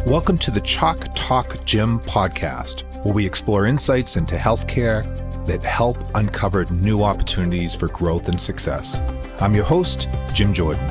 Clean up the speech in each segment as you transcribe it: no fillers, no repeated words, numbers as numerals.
Welcome to the Chalk Talk Gym podcast, where we explore insights into healthcare that help uncover new opportunities for growth and success. I'm your host, Jim Jordan.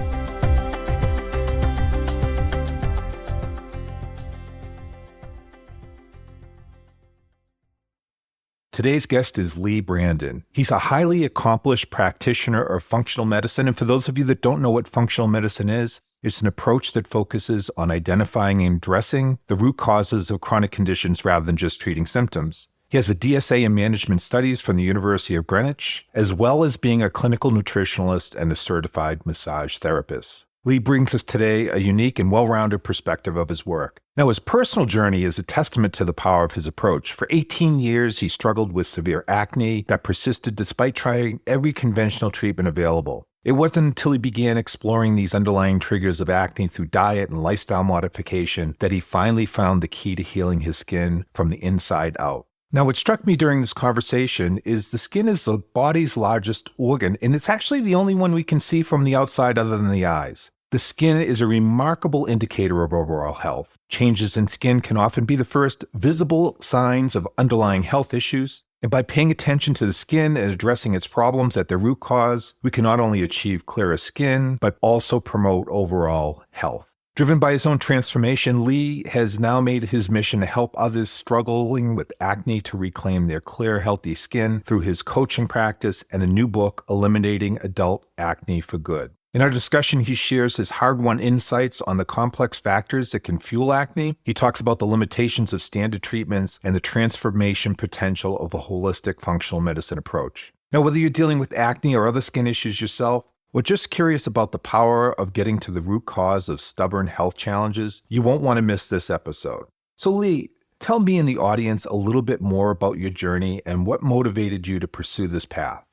Today's guest is Leigh Brandon. He's a highly accomplished practitioner of functional medicine. And for those of you that don't know what functional medicine is, it's an approach that focuses on identifying and addressing the root causes of chronic conditions rather than just treating symptoms. He has a DSA in management studies from the University of Greenwich, as well as being a clinical nutritionalist and a certified massage therapist. Leigh brings us today a unique and well-rounded perspective of his work. Now, his personal journey is a testament to the power of his approach. For 18 years, he struggled with severe acne that persisted despite trying every conventional treatment available. It wasn't until he began exploring these underlying triggers of acne through diet and lifestyle modification that he finally found the key to healing his skin from the inside out. Now, what struck me during this conversation is the skin is the body's largest organ, and it's actually the only one we can see from the outside other than the eyes. The skin is a remarkable indicator of overall health. Changes in skin can often be the first visible signs of underlying health issues. And by paying attention to the skin and addressing its problems at their root cause, we can not only achieve clearer skin, but also promote overall health. Driven by his own transformation, Leigh has now made it his mission to help others struggling with acne to reclaim their clear, healthy skin through his coaching practice and a new book, Eliminating Adult Acne for Good. In our discussion, he shares his hard-won insights on the complex factors that can fuel acne. He talks about the limitations of standard treatments and the transformation potential of a holistic functional medicine approach. Now, whether you're dealing with acne or other skin issues yourself, or just curious about the power of getting to the root cause of stubborn health challenges, you won't want to miss this episode. So Leigh, tell me and the audience a little bit more about your journey and what motivated you to pursue this path.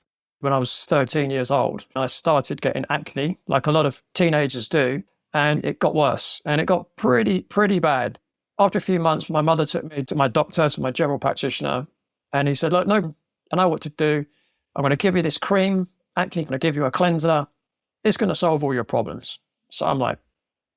When I was 13 years old, I started getting acne, like a lot of teenagers do, and it got worse, and it got pretty bad. After a few months, my mother took me to my doctor, to my general practitioner, and he said, look, no, I know what to do. I'm going to give you this cream, acne, I'm going to give you a cleanser. It's going to solve all your problems. So I'm like,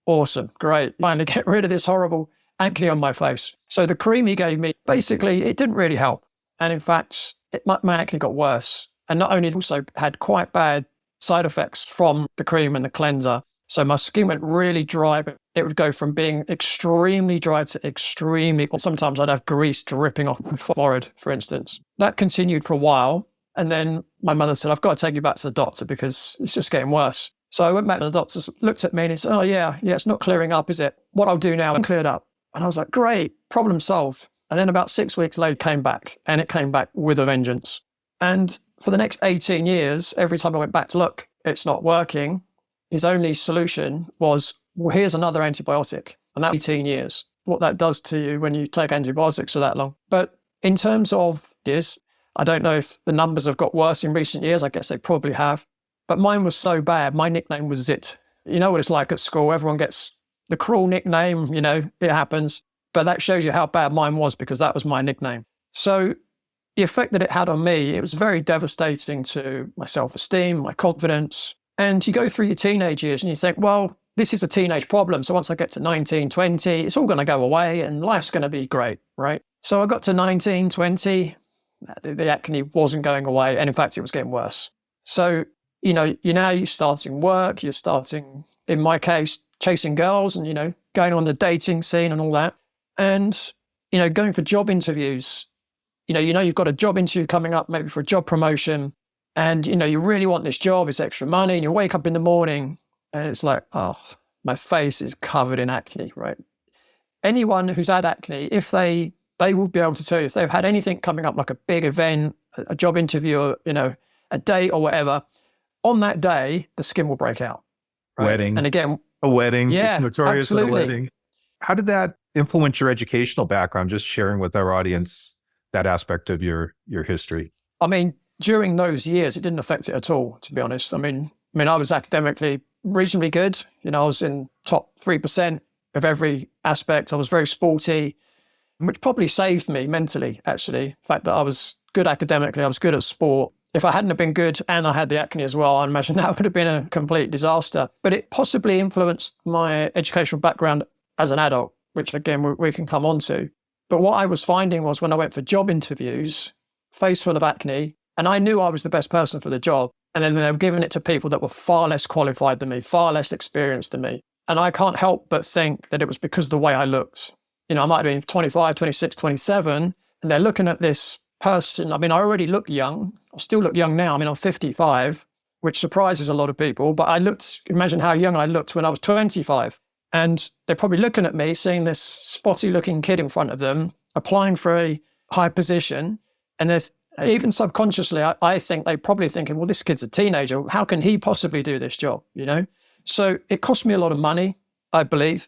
awesome, great. Finally get rid of this horrible acne on my face. So the cream he gave me, basically, it didn't really help. And in fact, my acne got worse. And not only also had quite bad side effects from the cream and the cleanser. So my skin went really dry. It would go from being extremely dry to extremely, or sometimes I'd have grease dripping off my forehead, for instance. That continued for a while. And then my mother said, I've got to take you back to the doctor because it's just getting worse. So I went back to the doctor, looked at me and he said, oh yeah, it's not clearing up, is it? What I'll do now, I cleared up. And I was like, great, problem solved. And then about 6 weeks later, it came back, and it came back with a vengeance. And for the next 18 years, every time I went back to look, it's not working. His only solution was, well, here's another antibiotic. And that 18 years, what that does to you when you take antibiotics for that long. But in terms of years, I don't know if the numbers have got worse in recent years. I guess they probably have. But mine was so bad. My nickname was Zit. You know what it's like at school. Everyone gets the cruel nickname, it happens. But that shows you how bad mine was because that was my nickname. So the effect that it had on me, it was very devastating to my self-esteem, my confidence. And you go through your teenage years and you think, well, this is a teenage problem. So once I get to 19, 20, it's all going to go away and life's going to be great, right? So I got to 19, 20, the acne wasn't going away. And in fact, it was getting worse. So, you're starting work, you're starting, in my case, chasing girls and, going on the dating scene and all that. And, going for job interviews. You've got a job interview coming up, maybe for a job promotion, and, you really want this job, it's extra money, and you wake up in the morning and it's like, oh, my face is covered in acne, right? Anyone who's had acne, if they will be able to tell you if they've had anything coming up, like a big event, a job interview, or, a date or whatever, on that day, the skin will break out. Right? Wedding. And again, a wedding. Yeah, it's notorious at a absolutely. wedding. How did that influence your educational background? Just sharing with our audience that aspect of your history. I mean, during those years, it didn't affect it at all, to be honest. I mean, I was academically reasonably good. I was in top 3% of every aspect. I was very sporty, which probably saved me mentally, actually. The fact that I was good academically, I was good at sport. If I hadn't have been good and I had the acne as well, I imagine that would have been a complete disaster. But it possibly influenced my educational background as an adult. which again, we can come on to. But what I was finding was when I went for job interviews, face full of acne, and I knew I was the best person for the job. And then they were giving it to people that were far less qualified than me, far less experienced than me. And I can't help but think that it was because of the way I looked. You know, I might have been 25, 26, 27, and they're looking at this person. I mean, I already look young. I still look young now. I mean, I'm 55, which surprises a lot of people. But imagine how young I looked when I was 25. And they're probably looking at me, seeing this spotty looking kid in front of them, applying for a high position. And they're even subconsciously, I think they're probably thinking, well, this kid's a teenager. How can he possibly do this job? You know? So it cost me a lot of money, I believe.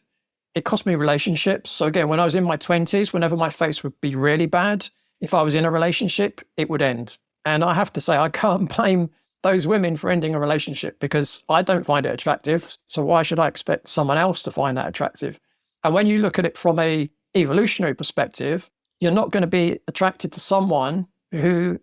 It cost me relationships. So again, when I was in my 20s, whenever my face would be really bad, if I was in a relationship, it would end. And I have to say, I can't blame those women for ending a relationship because I don't find it attractive. So why should I expect someone else to find that attractive? And when you look at it from a evolutionary perspective, you're not going to be attracted to someone who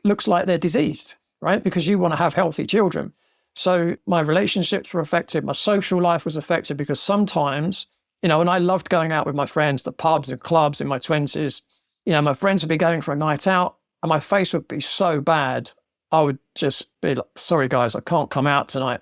looks like they're diseased, right? Because you want to have healthy children. So my relationships were affected. My social life was affected because sometimes, you know, and I loved going out with my friends, the pubs and clubs in my 20s. You know, my friends would be going for a night out and my face would be so bad. I would just be like, sorry, guys, I can't come out tonight.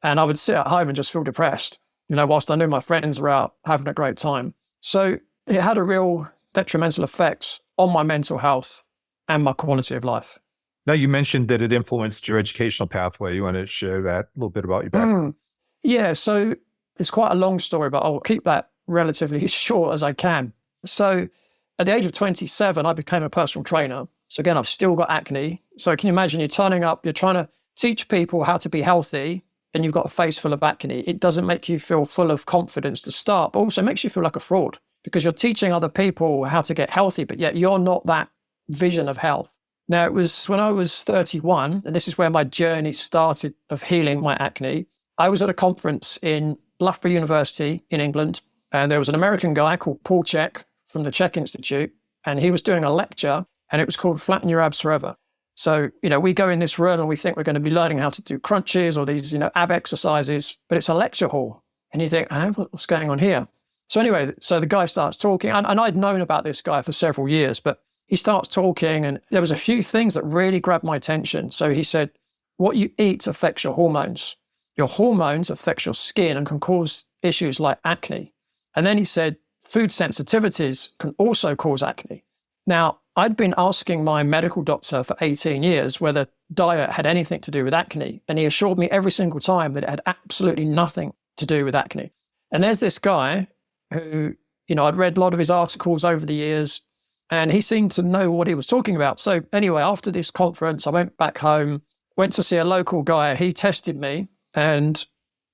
And I would sit at home and just feel depressed, you know, whilst I knew my friends were out having a great time. So it had a real detrimental effect on my mental health and my quality of life. Now, you mentioned that it influenced your educational pathway. You want to share that a little bit about your background? Yeah, so it's quite a long story, but I'll keep that relatively short as I can. So at the age of 27, I became a personal trainer. So again, I've still got acne. So can you imagine you're turning up, you're trying to teach people how to be healthy, and you've got a face full of acne. It doesn't make you feel full of confidence to start, but also makes you feel like a fraud because you're teaching other people how to get healthy, but yet you're not that vision of health. Now, it was when I was 31, and this is where my journey started of healing my acne. I was at a conference in Loughborough University in England, and there was an American guy called Paul Chek from the Chek Institute, and he was doing a lecture, and it was called Flatten Your Abs Forever. So, you know, we go in this room and we think we're going to be learning how to do crunches or these, you know, ab exercises, but it's a lecture hall. And you think, what's going on here? So anyway, so the guy starts talking, and I'd known about this guy for several years, but he starts talking, and there was a few things that really grabbed my attention. So he said, what you eat affects your hormones. Your hormones affect your skin and can cause issues like acne. And then he said, food sensitivities can also cause acne. Now, I'd been asking my medical doctor for 18 years whether diet had anything to do with acne. And he assured me every single time that it had absolutely nothing to do with acne. And there's this guy who, you know, I'd read a lot of his articles over the years, and he seemed to know what he was talking about. So anyway, after this conference, I went back home, went to see a local guy. He tested me, and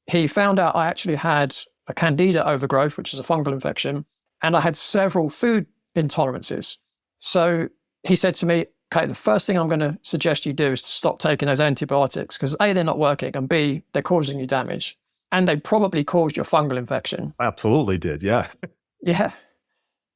he found out I actually had a candida overgrowth, which is a fungal infection, and I had several food intolerances. So he said to me, okay, the first thing I'm going to suggest you do is to stop taking those antibiotics because A, they're not working, and B, they're causing you damage. And they probably caused your fungal infection. Absolutely did, yeah. Yeah.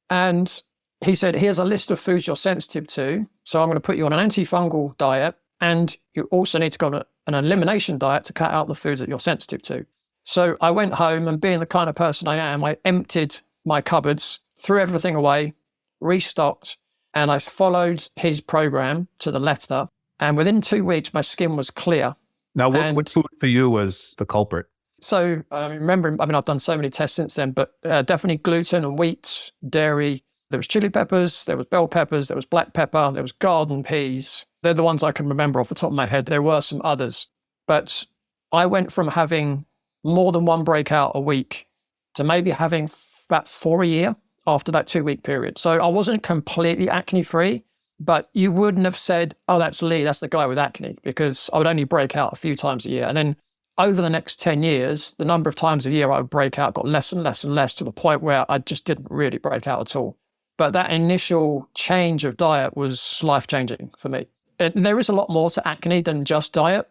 And he said, here's a list of foods you're sensitive to. So I'm going to put you on an antifungal diet, and you also need to go on an elimination diet to cut out the foods that you're sensitive to. So I went home, and being the kind of person I am, I emptied my cupboards, threw everything away, restocked, and I followed his program to the letter. And within 2 weeks, my skin was clear. Now, what food for you was the culprit? So I remember, I've done so many tests since then, but definitely gluten and wheat, dairy. There was chili peppers, there was bell peppers, there was black pepper, there was garden peas. They're the ones I can remember off the top of my head. There were some others. But I went from having more than one breakout a week to maybe having about 4 a year after that 2 week period. So I wasn't completely acne free, but you wouldn't have said, oh, that's Leigh, that's the guy with acne, because I would only break out a few times a year. And then over the next 10 years, the number of times a year I would break out got less and less and less to the point where I just didn't really break out at all. But that initial change of diet was life-changing for me. And there is a lot more to acne than just diet,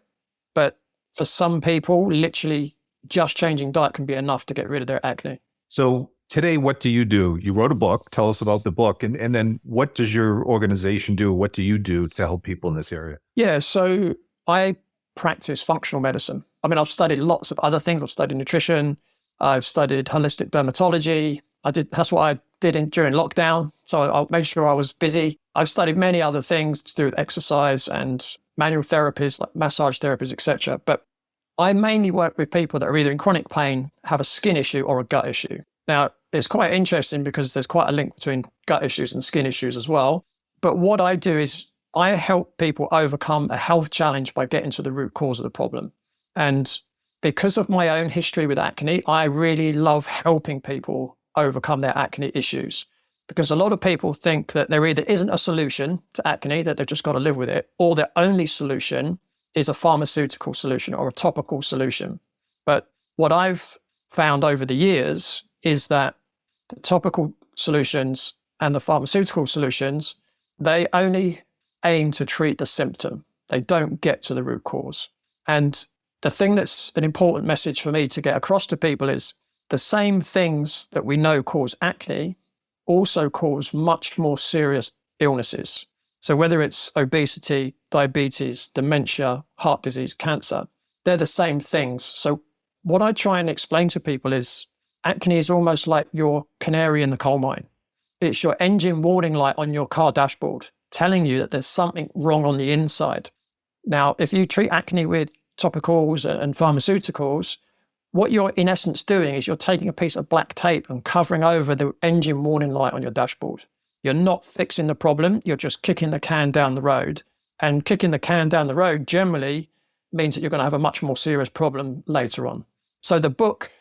but for some people, literally just changing diet can be enough to get rid of their acne. So today, what do? You wrote a book. Tell us about the book. And then what does your organization do? What do you do to help people in this area? Yeah, so I practice functional medicine. I've studied lots of other things. I've studied nutrition. I've studied holistic dermatology. That's what I did during lockdown. So I made sure I was busy. I've studied many other things to do with exercise and manual therapies, like massage therapies, etc. But I mainly work with people that are either in chronic pain, have a skin issue or a gut issue. Now, it's quite interesting because there's quite a link between gut issues and skin issues as well. But what I do is I help people overcome a health challenge by getting to the root cause of the problem. And because of my own history with acne, I really love helping people overcome their acne issues. Because a lot of people think that there either isn't a solution to acne, that they've just got to live with it, or the only solution is a pharmaceutical solution or a topical solution. But what I've found over the years is that the topical solutions and the pharmaceutical solutions, they only aim to treat the symptom. They don't get to the root cause. And the thing that's an important message for me to get across to people is the same things that we know cause acne also cause much more serious illnesses. So whether it's obesity, diabetes, dementia, heart disease, cancer, they're the same things. So what I try and explain to people is acne is almost like your canary in the coal mine. It's your engine warning light on your car dashboard telling you that there's something wrong on the inside. Now, if you treat acne with topicals and pharmaceuticals, what you're in essence doing is you're taking a piece of black tape and covering over the engine warning light on your dashboard. You're not fixing the problem, you're just kicking the can down the road. And kicking the can down the road generally means that you're going to have a much more serious problem later on. So the book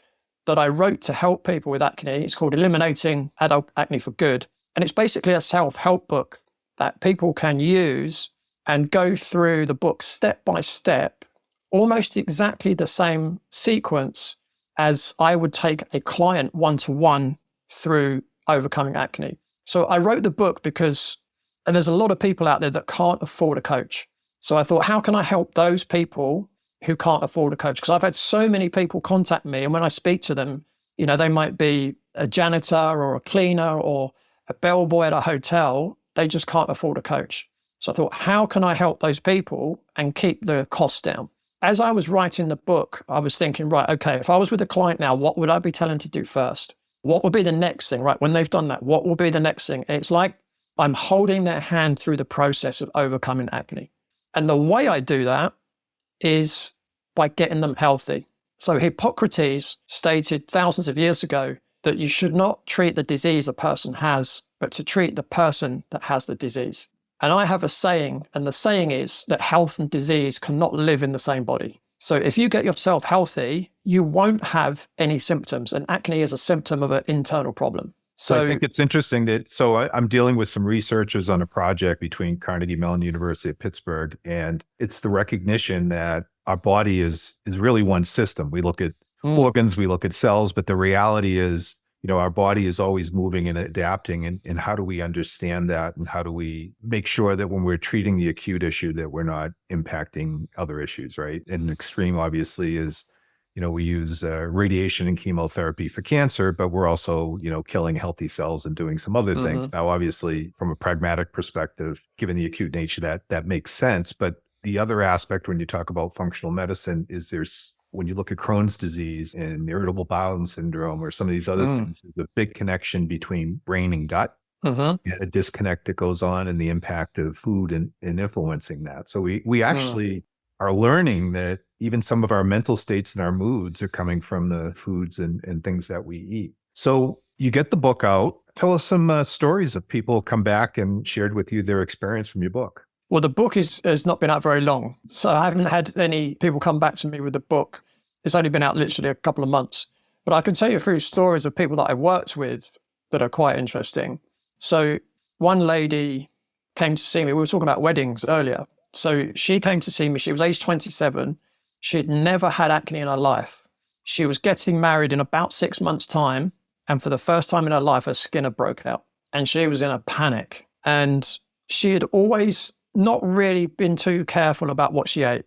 that I wrote to help people with acne is called Eliminating Adult Acne for Good. And it's basically a self-help book that people can use and go through the book step by step, almost exactly the same sequence as I would take a client one-to-one through overcoming acne. So I wrote the book because, and there's a lot of people out there that can't afford a coach. So I thought, how can I help those people who can't afford a coach? Because I've had so many people contact me, and when I speak to them, you know, they might be a janitor or a cleaner or a bellboy at a hotel. They just can't afford a coach. So I thought, how can I help those people and keep the costs down? As I was writing the book, I was thinking, right, okay, if I was with a client now, what would I be telling them to do first? What would be the next thing, right? When they've done that, what will be the next thing? And it's like I'm holding their hand through the process of overcoming acne. And the way I do that is by getting them healthy. So Hippocrates stated thousands of years ago that you should not treat the disease a person has, but to treat the person that has the disease. And I have a saying, and the saying is that health and disease cannot live in the same body. So if you get yourself healthy, you won't have any symptoms. And acne is a symptom of an internal problem. So I think it's interesting that, I'm dealing with some researchers on a project between Carnegie Mellon University of Pittsburgh, and it's the recognition that our body is really one system. We look at organs, we look at cells, but the reality is, you know, our body is always moving and adapting. And how do we understand that? And how do we make sure that when we're treating the acute issue that we're not impacting other issues, right? And an extreme obviously is, you know, we use radiation and chemotherapy for cancer, but we're also, you know, killing healthy cells and doing some other things. Now, obviously, from a pragmatic perspective, given the acute nature, that makes sense. But the other aspect when you talk about functional medicine is when you look at Crohn's disease and irritable bowel syndrome or some of these other things, there's a big connection between brain and gut, and a disconnect that goes on and the impact of food and influencing that. So we actually are learning that even some of our mental states and our moods are coming from the foods and things that we eat. So you get the book out. Tell us some stories of people come back and shared with you their experience from your book. Well, the book has not been out very long. So I haven't had any people come back to me with the book. It's only been out literally a couple of months. But I can tell you a few stories of people that I worked with that are quite interesting. So one lady came to see me. We were talking about weddings earlier. So she came to see me. She was age 27. She'd never had acne in her life. She was getting married in about 6 months' time. And for the first time in her life, her skin had broken out. And she was in a panic. And she had always not really been too careful about what she ate.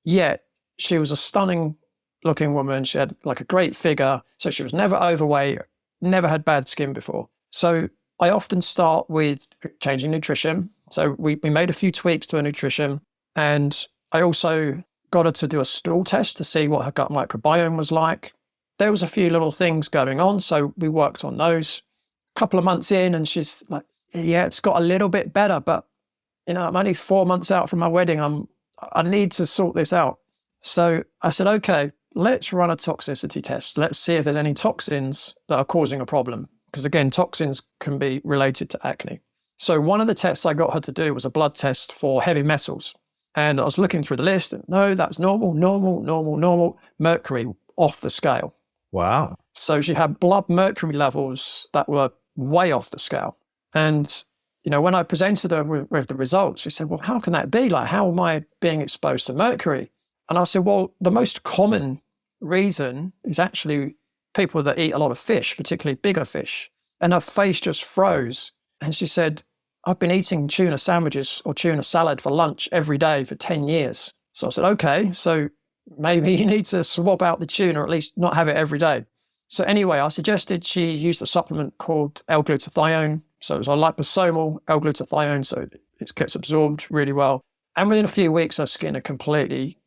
Yet she was a stunning looking woman. She had like a great figure. So she was never overweight, never had bad skin before. So I often start with changing nutrition. So we made a few tweaks to her nutrition. And I also got her to do a stool test to see what her gut microbiome was like. there was a few little things going on. So we worked on those. A couple of months in, and she's like, yeah, it's got a little bit better, but I'm only 4 months out from my wedding. I need to sort this out. So I said, okay, let's run a toxicity test. Let's see if there's any toxins that are causing a problem. Because again, toxins can be related to acne. So one of the tests I got her to do was a blood test for heavy metals. And I was looking through the list, and no, that's normal. Mercury off the scale. Wow. So she had blood mercury levels that were way off the scale. And, when I presented her with the results, she said, well, how can that be? Like, how am I being exposed to mercury? And I said, well, the most common reason is actually people that eat a lot of fish, particularly bigger fish. And her face just froze. And she said, I've been eating tuna sandwiches or tuna salad for lunch every day for 10 years. So I said, okay, so maybe you need to swap out the tuna, or at least not have it every day. So anyway, I suggested she used a supplement called L-glutathione. So it was a liposomal L-glutathione, so it gets absorbed really well. And within a few weeks, her skin had completely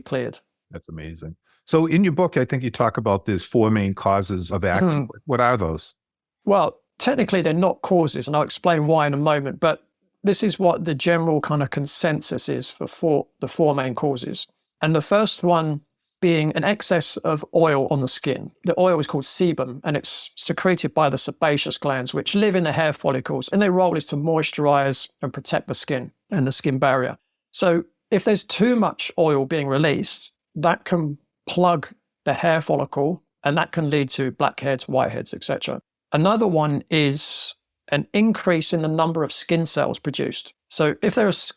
cleared. That's amazing. So in your book, I think you talk about there's 4 main causes of acne. What are those? Well, technically they're not causes, and I'll explain why in a moment, but this is what the general kind of consensus is for the 4 main causes. And the first one being an excess of oil on the skin. The oil is called sebum, and it's secreted by the sebaceous glands, which live in the hair follicles, and their role is to moisturize and protect the skin and the skin barrier. So if there's too much oil being released, that can plug the hair follicle, and that can lead to blackheads, whiteheads, etc. Another one is an increase in the number of skin cells produced. So if there are as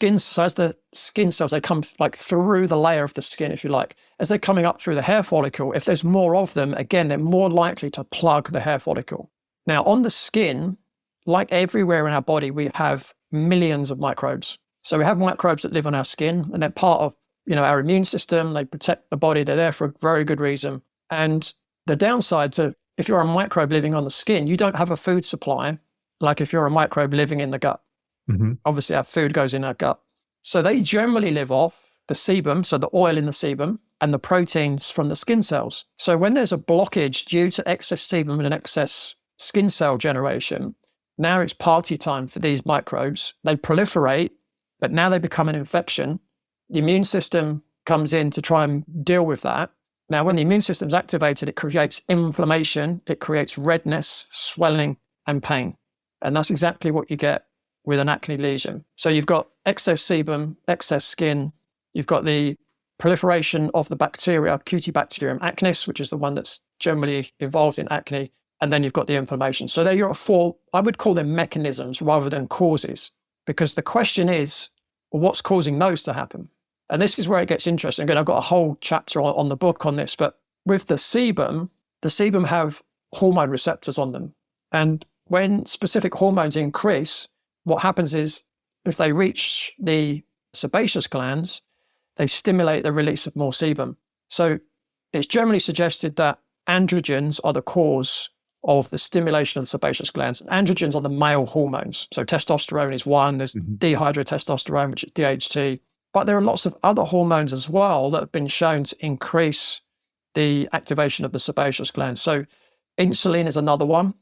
the skin cells, they come like through the layer of the skin, if you like, as they're coming up through the hair follicle, if there's more of them, again, they're more likely to plug the hair follicle. Now on the skin, like everywhere in our body, we have millions of microbes. So we have microbes that live on our skin, and they're part of, our immune system. They protect the body. They're there for a very good reason. And the downside to, if you're a microbe living on the skin, you don't have a food supply, like if you're a microbe living in the gut. Mm-hmm. Obviously, our food goes in our gut. So they generally live off the sebum, so the oil in the sebum, and the proteins from the skin cells. So when there's a blockage due to excess sebum and an excess skin cell generation, now it's party time for these microbes. They proliferate, but now they become an infection. The immune system comes in to try and deal with that. Now, when the immune system's activated, it creates inflammation, it creates redness, swelling, and pain. And that's exactly what you get with an acne lesion. So you've got excess sebum, excess skin, you've got the proliferation of the bacteria, Cutibacterium acnes, which is the one that's generally involved in acne, and then you've got the inflammation. So there are 4, I would call them mechanisms rather than causes, because the question is, well, what's causing those to happen? And this is where it gets interesting. Again, I've got a whole chapter on the book on this, but with the sebum have hormone receptors on them. And when specific hormones increase, what happens is if they reach the sebaceous glands, they stimulate the release of more sebum. So it's generally suggested that androgens are the cause of the stimulation of the sebaceous glands. Androgens are the male hormones. So testosterone is one, there's dihydrotestosterone, which is DHT. But there are lots of other hormones as well that have been shown to increase the activation of the sebaceous glands. So insulin is another one.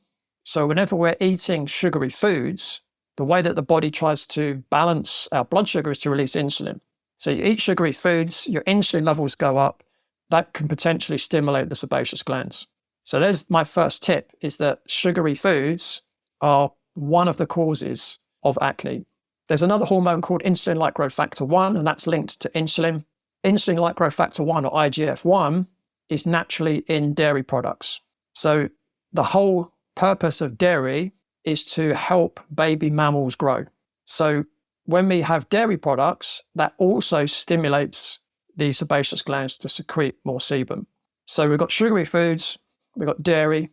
So whenever we're eating sugary foods, the way that the body tries to balance our blood sugar is to release insulin. So you eat sugary foods, your insulin levels go up. That can potentially stimulate the sebaceous glands. So there's my first tip, is that sugary foods are one of the causes of acne. There's another hormone called insulin-like growth factor 1, and that's linked to insulin. Insulin-like growth factor 1, or IGF-1, is naturally in dairy products. So the whole purpose of dairy is to help baby mammals grow. So when we have dairy products, that also stimulates the sebaceous glands to secrete more sebum. So we've got sugary foods, we've got dairy.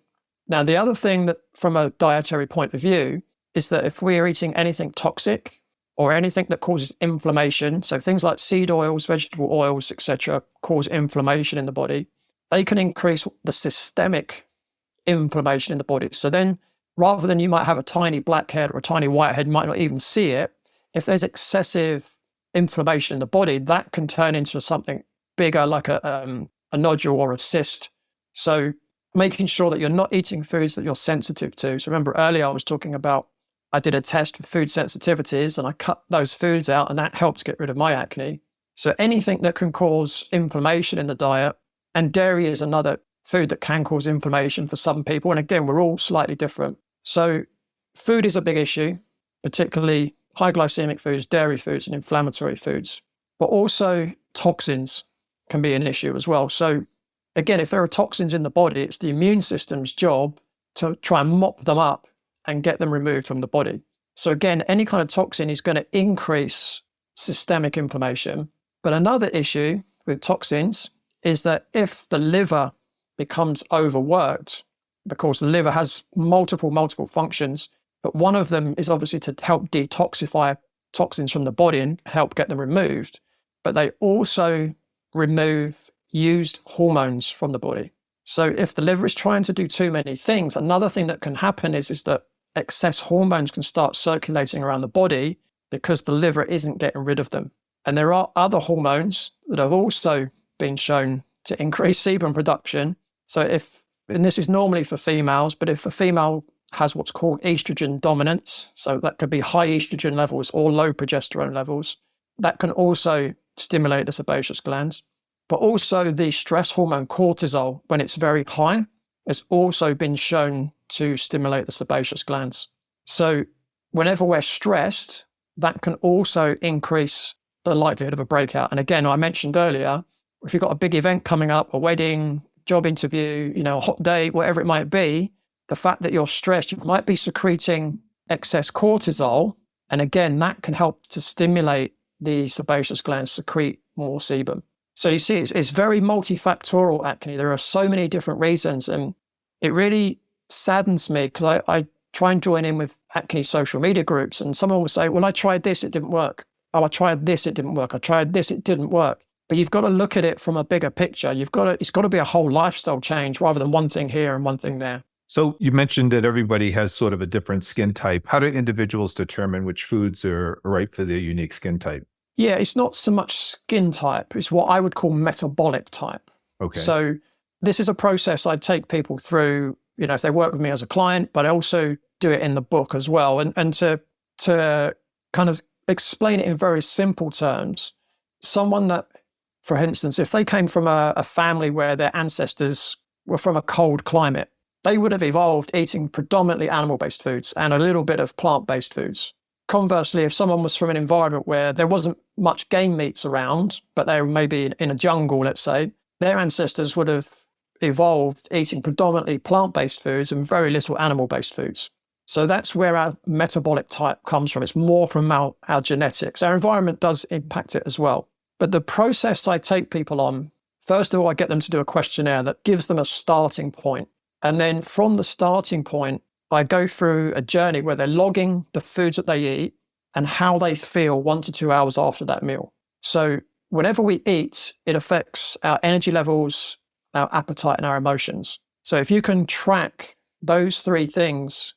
Now, the other thing that from a dietary point of view is that if we are eating anything toxic or anything that causes inflammation, so things like seed oils, vegetable oils, etc., cause inflammation in the body, they can increase the systemic inflammation in the body. So then rather than you might have a tiny blackhead or a tiny whitehead, you might not even see it. If there's excessive inflammation in the body, that can turn into something bigger, like a nodule or a cyst. So making sure that you're not eating foods that you're sensitive to. So remember earlier I was talking about I did a test for food sensitivities and I cut those foods out and that helps get rid of my acne. So anything that can cause inflammation in the diet, and dairy is another food that can cause inflammation for some people. And again, we're all slightly different. So food is a big issue, particularly high glycemic foods, dairy foods, and inflammatory foods. But also toxins can be an issue as well. So again, if there are toxins in the body, it's the immune system's job to try and mop them up and get them removed from the body. So again, any kind of toxin is going to increase systemic inflammation. But another issue with toxins is that if the liver becomes overworked, because the liver has multiple functions, but one of them is obviously to help detoxify toxins from the body and help get them removed. But they also remove used hormones from the body. So if the liver is trying to do too many things, another thing that can happen is that excess hormones can start circulating around the body because the liver isn't getting rid of them. And there are other hormones that have also been shown to increase sebum production. So and this is normally for females, but if a female has what's called estrogen dominance, so that could be high estrogen levels or low progesterone levels, that can also stimulate the sebaceous glands. But also the stress hormone cortisol, when it's very high, has also been shown to stimulate the sebaceous glands. So whenever we're stressed, that can also increase the likelihood of a breakout. And again, I mentioned earlier, if you've got a big event coming up, a wedding, job interview, a hot day, whatever it might be, the fact that you're stressed, you might be secreting excess cortisol. And again, that can help to stimulate the sebaceous glands secrete more sebum. So you see, it's very multifactorial acne. There are so many different reasons. And it really saddens me because I try and join in with acne social media groups and someone will say, well, I tried this, it didn't work. Oh, I tried this, it didn't work. I tried this, it didn't work. But you've got to look at it from a bigger picture. It's got to be a whole lifestyle change rather than one thing here and one thing there. So you mentioned that everybody has sort of a different skin type. How do individuals determine which foods are right for their unique skin type? Yeah, it's not so much skin type. It's what I would call metabolic type. Okay. So this is a process I take people through, if they work with me as a client, but I also do it in the book as well. And to kind of explain it in very simple terms, someone that, for instance, if they came from a family where their ancestors were from a cold climate, they would have evolved eating predominantly animal-based foods and a little bit of plant-based foods. Conversely, if someone was from an environment where there wasn't much game meats around, but they were maybe in a jungle, let's say, their ancestors would have evolved eating predominantly plant-based foods and very little animal-based foods. So that's where our metabolic type comes from. It's more from our genetics. Our environment does impact it as well. But the process I take people on, first of all, I get them to do a questionnaire that gives them a starting point. And then from the starting point, I go through a journey where they're logging the foods that they eat and how they feel 1 to 2 hours after that meal. So whenever we eat, it affects our energy levels, our appetite, and our emotions. So if you can track those 3 things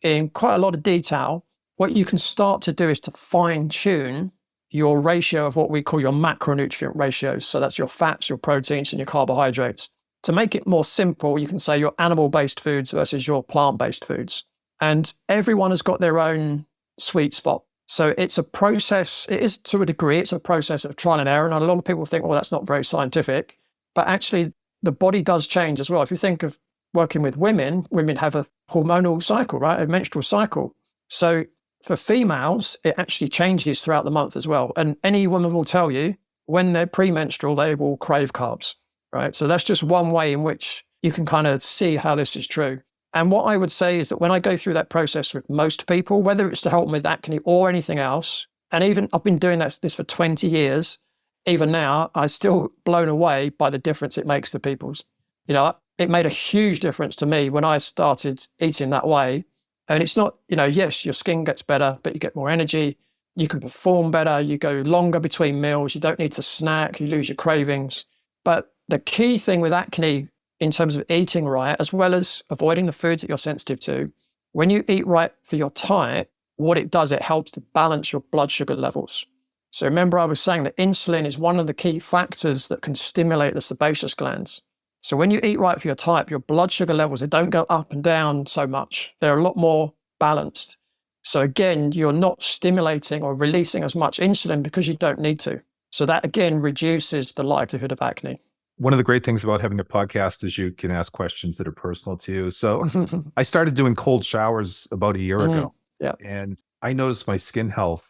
in quite a lot of detail, what you can start to do is to fine tune your ratio of what we call your macronutrient ratios. So that's your fats, your proteins, and your carbohydrates. To make it more simple, you can say your animal-based foods versus your plant-based foods. And everyone has got their own sweet spot. So it's a process, it is to a degree, it's a process of trial and error. And a lot of people think, well, that's not very scientific. But actually, the body does change as well. If you think of working with women, women have a hormonal cycle, right? A menstrual cycle. So for females, it actually changes throughout the month as well. And any woman will tell you when they're premenstrual, they will crave carbs. Right. So that's just one way in which you can kind of see how this is true. And what I would say is that when I go through that process with most people, whether it's to help them with acne or anything else, and even I've been doing this for 20 years, even now, I'm still blown away by the difference it makes to people's. It made a huge difference to me when I started eating that way. And it's not, yes, your skin gets better, but you get more energy. You can perform better. You go longer between meals. You don't need to snack. You lose your cravings. But the key thing with acne in terms of eating right, as well as avoiding the foods that you're sensitive to, when you eat right for your type, what it does, it helps to balance your blood sugar levels. So remember I was saying that insulin is one of the key factors that can stimulate the sebaceous glands. So when you eat right for your type, your blood sugar levels, they don't go up and down so much. They're a lot more balanced. So again, you're not stimulating or releasing as much insulin because you don't need to. So that again reduces the likelihood of acne. One of the great things about having a podcast is you can ask questions that are personal to you. So I started doing cold showers about a year ago. Yeah. And I noticed my skin health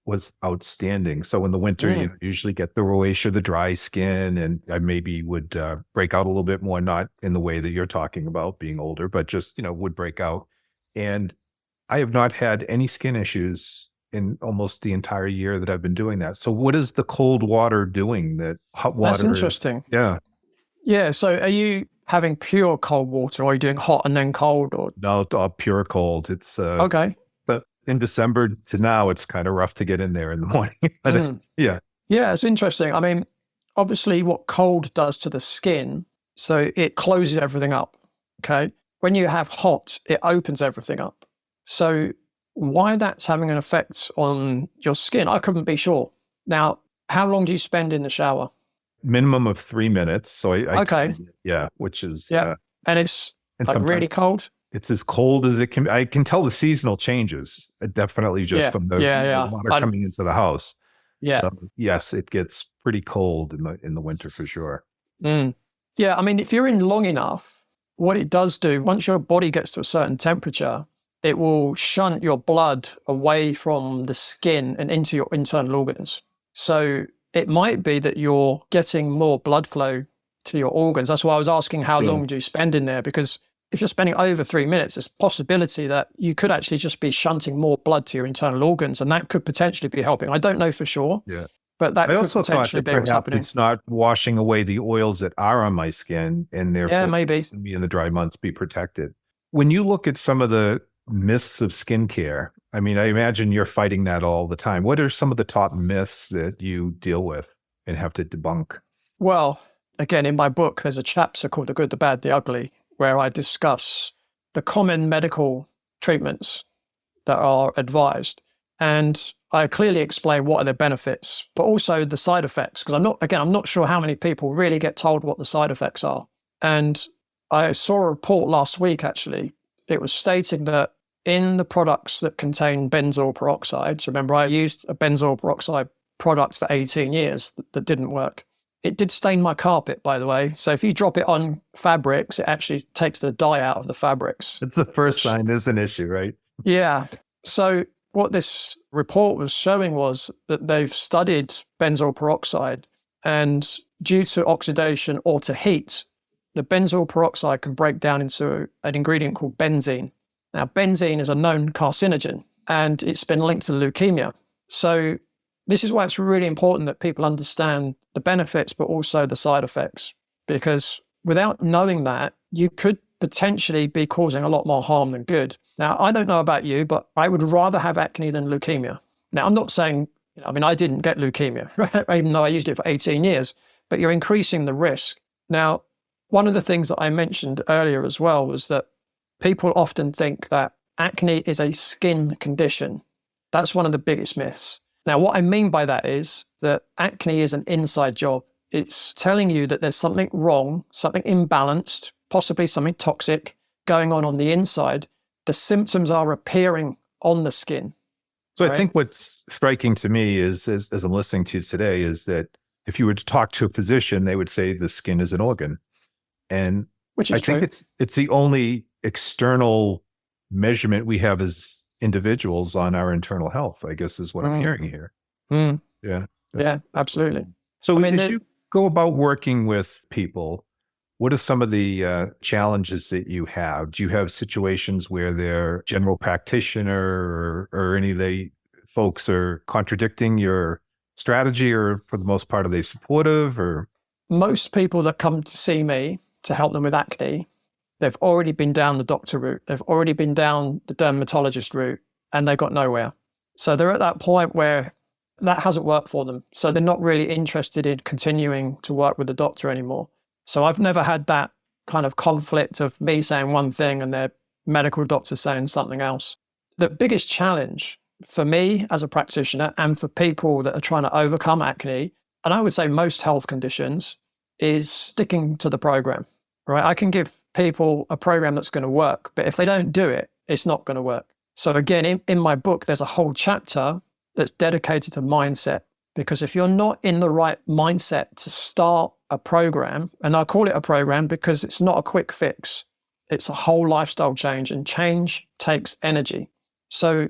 was outstanding. So in the winter, you usually get the rosacea, the dry skin, and I maybe would break out a little bit more, not in the way that you're talking about being older, but just, would break out. And I have not had any skin issues in almost the entire year that I've been doing that. So what is the cold water doing that hot water? That's interesting. Yeah. Yeah. So are you having pure cold water, or are you doing hot and then cold? Or No, pure cold. It's okay. But in December to now, it's kind of rough to get in there in the morning. Yeah. Yeah, it's interesting. I mean, obviously what cold does to the skin, so it closes everything up. Okay. When you have hot, it opens everything up. So why that's having an effect on your skin, I couldn't be sure. Now, how long do you spend in the shower? Minimum of 3 minutes. So okay. Which is and it's like really cold. It's as cold as it can be. I can tell the seasonal changes, definitely just from the water coming into the house. Yeah. So, yes, it gets pretty cold in the winter for sure. Yeah, I mean, if you're in long enough, what it does do, once your body gets to a certain temperature, it will shunt your blood away from the skin and into your internal organs. So it might be that you're getting more blood flow to your organs. That's why I was asking how long do you spend in there? Because if you're spending over 3 minutes, there's a possibility that you could actually just be shunting more blood to your internal organs, and that could potentially be helping. I don't know for sure. Yeah. But that could potentially be what's happening. It's not washing away the oils that are on my skin, and therefore maybe me in the dry months be protected. When you look at some of the myths of skincare, I mean, I imagine you're fighting that all the time. What are some of the top myths that you deal with and have to debunk? Well, again, in my book, there's a chapter called The Good, the Bad, the Ugly, where I discuss the common medical treatments that are advised. And I clearly explain what are the benefits, but also the side effects, because I'm not sure how many people really get told what the side effects are. And I saw a report last week, actually. It was stating that in the products that contain benzoyl peroxides, remember I used a benzoyl peroxide product for 18 years that didn't work. It did stain my carpet, by the way. So if you drop it on fabrics, it actually takes the dye out of the fabrics. It's the first sign there's an issue, right? Yeah. So what this report was showing was that they've studied benzoyl peroxide, and due to oxidation or to heat, the benzoyl peroxide can break down into an ingredient called benzene. Now, benzene is a known carcinogen, and it's been linked to leukemia. So this is why it's really important that people understand the benefits, but also the side effects, because without knowing that, you could potentially be causing a lot more harm than good. Now, I don't know about you, but I would rather have acne than leukemia. Now, I'm not saying, I didn't get leukemia, even though I used it for 18 years, but you're increasing the risk. Now, one of the things that I mentioned earlier as well was that people often think that acne is a skin condition. That's one of the biggest myths. Now, what I mean by that is that acne is an inside job. It's telling you that there's something wrong, something imbalanced, possibly something toxic going on the inside. The symptoms are appearing on the skin. So right? I think what's striking to me is, as I'm listening to you today, is that if you were to talk to a physician, they would say the skin is an organ. And which is I think it's the only external measurement we have as individuals on our internal health, I guess is what I'm hearing here. Yeah, absolutely. So as you go about working with people, what are some of the challenges that you have? Do you have situations where their general practitioner or any of the folks are contradicting your strategy, or for the most part, are they supportive? Or most people that come to see me to help them with acne, they've already been down the doctor route. They've already been down the dermatologist route, and they got nowhere. So they're at that point where that hasn't worked for them. So they're not really interested in continuing to work with the doctor anymore. So I've never had that kind of conflict of me saying one thing and their medical doctor saying something else. The biggest challenge for me as a practitioner and for people that are trying to overcome acne, and I would say most health conditions, is sticking to the program. right? I can give people a program that's going to work, but if they don't do it, it's not going to work. So again, in my book, there's a whole chapter that's dedicated to mindset, because if you're not in the right mindset to start a program, and I call it a program because it's not a quick fix, it's a whole lifestyle change, and change takes energy. So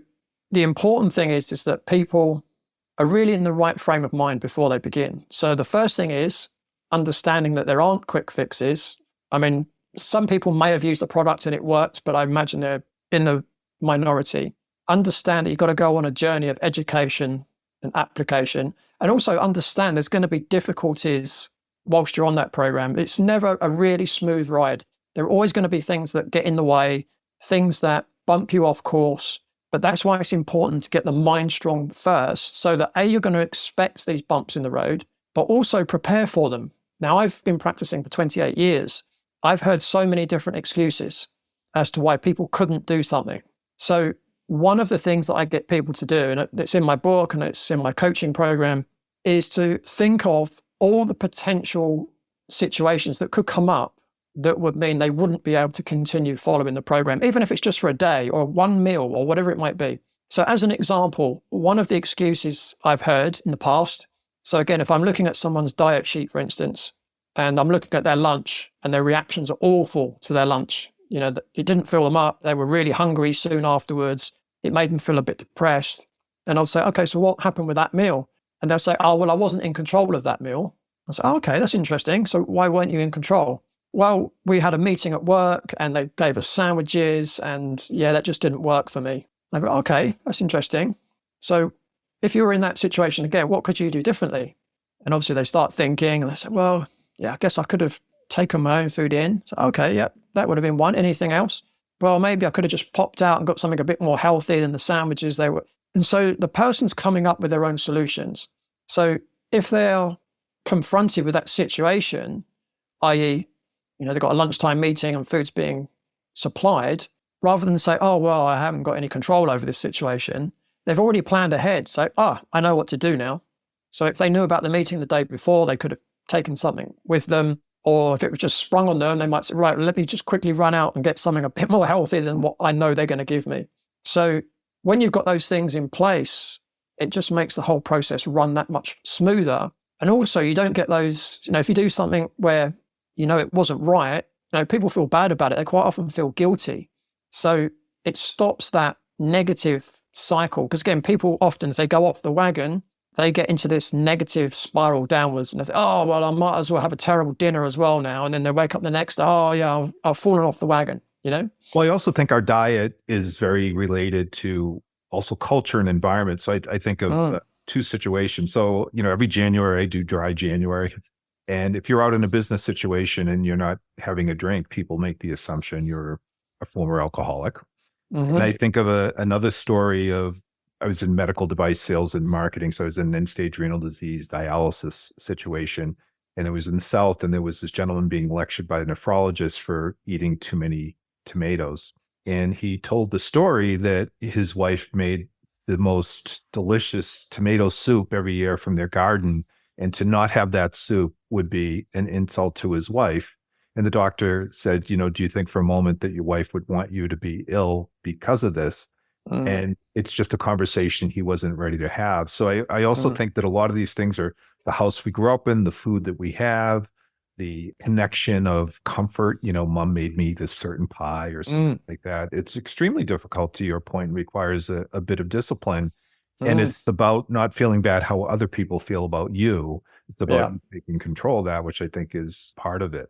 the important thing is that people are really in the right frame of mind before they begin. So the first thing is understanding that there aren't quick fixes. I mean, some people may have used the product and it worked, but I imagine they're in the minority. Understand that you've got to go on a journey of education and application, and also understand there's going to be difficulties whilst you're on that program. It's never a really smooth ride. There are always going to be things that get in the way, things that bump you off course. But that's why it's important to get the mind strong first, so that A, you're going to expect these bumps in the road, but also prepare for them. Now, I've been practicing for 28 years. I've heard so many different excuses as to why people couldn't do something. So one of the things that I get people to do, and it's in my book and it's in my coaching program, is to think of all the potential situations that could come up that would mean they wouldn't be able to continue following the program, even if it's just for a day or one meal or whatever it might be. So as an example, one of the excuses I've heard in the past, so again, if I'm looking at someone's diet sheet, for instance, and I'm looking at their lunch and their reactions are awful to their lunch, you know, it didn't fill them up. They were really hungry soon afterwards. It made them feel a bit depressed. And I'll say, okay, so what happened with that meal? And they'll say, oh, well, I wasn't in control of that meal. I say, oh, okay, that's interesting. So why weren't you in control? Well, we had a meeting at work and they gave us sandwiches and yeah, that just didn't work for me. I go, okay, that's interesting. So if you were in that situation again, what could you do differently? And obviously they start thinking and they say, well, yeah, I guess I could have taken my own food in. So, okay, yeah, that would have been one. Anything else? Well, maybe I could have just popped out and got something a bit more healthy than the sandwiches they were. And so the person's coming up with their own solutions. So if they're confronted with that situation, i.e., you know, they've got a lunchtime meeting and food's being supplied, rather than say, oh, well, I haven't got any control over this situation, they've already planned ahead. So, I know what to do now. So if they knew about the meeting the day before, they could have taken something with them. Or if it was just sprung on them, they might say, right, let me just quickly run out and get something a bit more healthy than what I know they're going to give me. So when you've got those things in place, it just makes the whole process run that much smoother. And also you don't get those, you know, if you do something where, you know, it wasn't right, you know, people feel bad about it. They quite often feel guilty. So it stops that negative cycle. Because again, people often, if they go off the wagon, they get into this negative spiral downwards and they think, oh, well, I might as well have a terrible dinner as well now. And then they wake up the next day, oh, yeah, I've fallen off the wagon, you know? Well, I also think our diet is very related to also culture and environment. So I think of two situations. So, you know, every January I do dry January. And if you're out in a business situation and you're not having a drink, people make the assumption you're a former alcoholic. Mm-hmm. And I think of another story of, I was in medical device sales and marketing. So I was in an end-stage renal disease dialysis situation. And it was in the South. And there was this gentleman being lectured by a nephrologist for eating too many tomatoes. And he told the story that his wife made the most delicious tomato soup every year from their garden. And to not have that soup would be an insult to his wife. And the doctor said, you know, do you think for a moment that your wife would want you to be ill because of this? And it's just a conversation he wasn't ready to have. So I also think that a lot of these things are the house we grew up in, the food that we have, the connection of comfort. You know, mom made me this certain pie or something like that. It's extremely difficult, to your point, requires a bit of discipline. And it's about not feeling bad how other people feel about you. It's about taking control of that, which I think is part of it.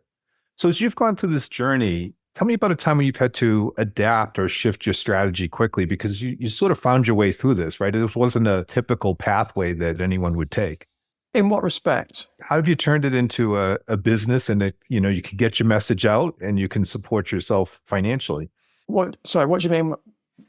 So as you've gone through this journey, tell me about a time when you've had to adapt or shift your strategy quickly, because you sort of found your way through this, right? It wasn't a typical pathway that anyone would take. In what respect? How have you turned it into a business and you know, you can get your message out and you can support yourself financially? Sorry, what do you mean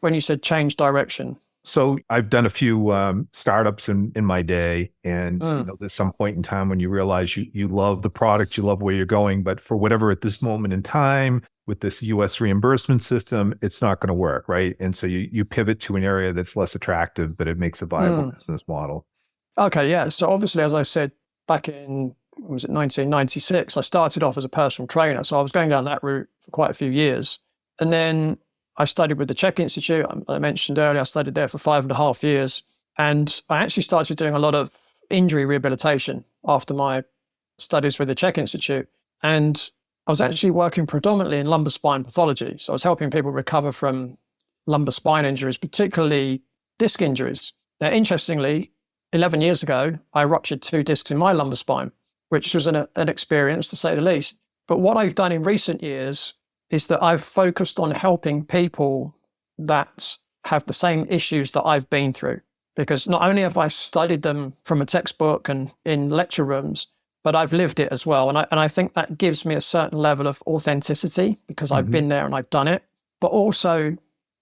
when you said change direction? So I've done a few startups in my day, and you know, there's some point in time when you realize you love the product, you love where you're going, but for whatever at this moment in time with this US reimbursement system, it's not going to work, right? And so you pivot to an area that's less attractive, but it makes a viable business model. Okay, yeah. So obviously, as I said back in was it 1996, I started off as a personal trainer. So I was going down that route for quite a few years. And then I studied with the Czech Institute. I mentioned earlier, I studied there for 5.5 years. And I actually started doing a lot of injury rehabilitation after my studies with the Czech Institute. And I was actually working predominantly in lumbar spine pathology. So I was helping people recover from lumbar spine injuries, particularly disc injuries. Now, interestingly, 11 years ago, I ruptured 2 discs in my lumbar spine, which was an experience to say the least. But what I've done in recent years is that I've focused on helping people that have the same issues that I've been through. Because not only have I studied them from a textbook and in lecture rooms, but I've lived it as well. And I think that gives me a certain level of authenticity because I've been there and I've done it. But also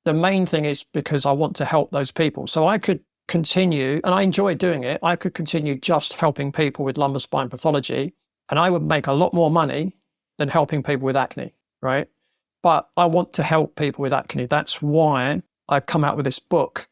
the main thing is because I want to help those people. So I could continue, and I enjoy doing it, I could continue just helping people with lumbar spine pathology, and I would make a lot more money than helping people with acne, right? But I want to help people with acne. That's why I've come out with this book,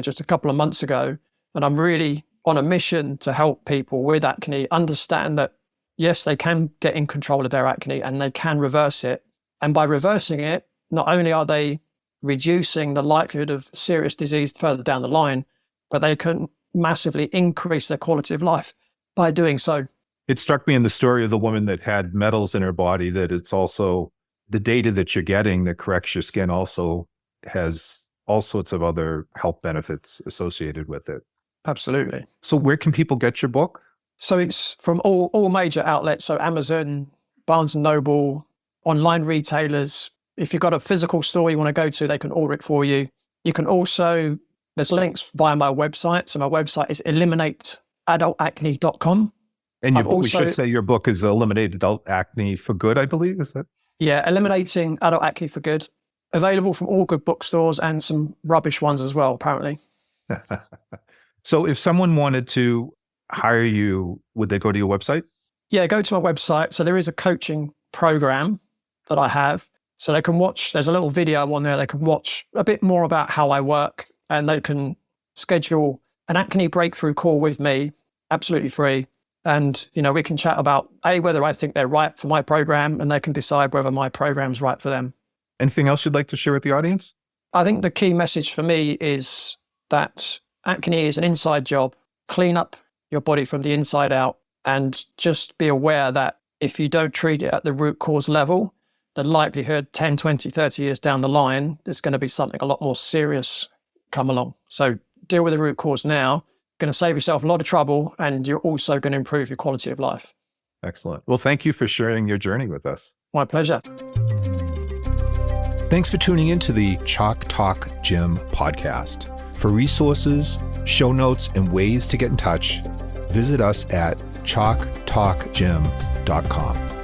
just a couple of months ago, and I'm really on a mission to help people with acne understand that, yes, they can get in control of their acne and they can reverse it. And by reversing it, not only are they reducing the likelihood of serious disease further down the line, but they can massively increase their quality of life by doing so. It struck me in the story of the woman that had metals in her body that it's also the data that you're getting that corrects your skin also has all sorts of other health benefits associated with it. Absolutely. So where can people get your book? So it's from all major outlets. So Amazon, Barnes & Noble, online retailers. If you've got a physical store you want to go to, they can order it for you. You can also, there's links via my website. So my website is eliminateadultacne.com. And we should say your book is Eliminate Adult Acne for Good, I believe, is that? Yeah, Eliminating Adult Acne for Good. Available from all good bookstores and some rubbish ones as well, apparently. So if someone wanted to hire you, would they go to your website? Yeah, go to my website. So there is a coaching program that I have. So they can watch, there's a little video on there. They can watch a bit more about how I work, and they can schedule an acne breakthrough call with me, absolutely free. And, we can chat about whether I think they're right for my program, and they can decide whether my program's right for them. Anything else you'd like to share with the audience? I think the key message for me is that acne is an inside job. Clean up your body from the inside out, and just be aware that if you don't treat it at the root cause level, the likelihood 10, 20, 30 years down the line, there's going to be something a lot more serious come along. So deal with the root cause now. Going to save yourself a lot of trouble, and you're also going to improve your quality of life. Excellent. Well, thank you for sharing your journey with us. My pleasure. Thanks for tuning in to the Chalk Talk Gym podcast. For resources, show notes, and ways to get in touch, visit us at chalktalkgym.com.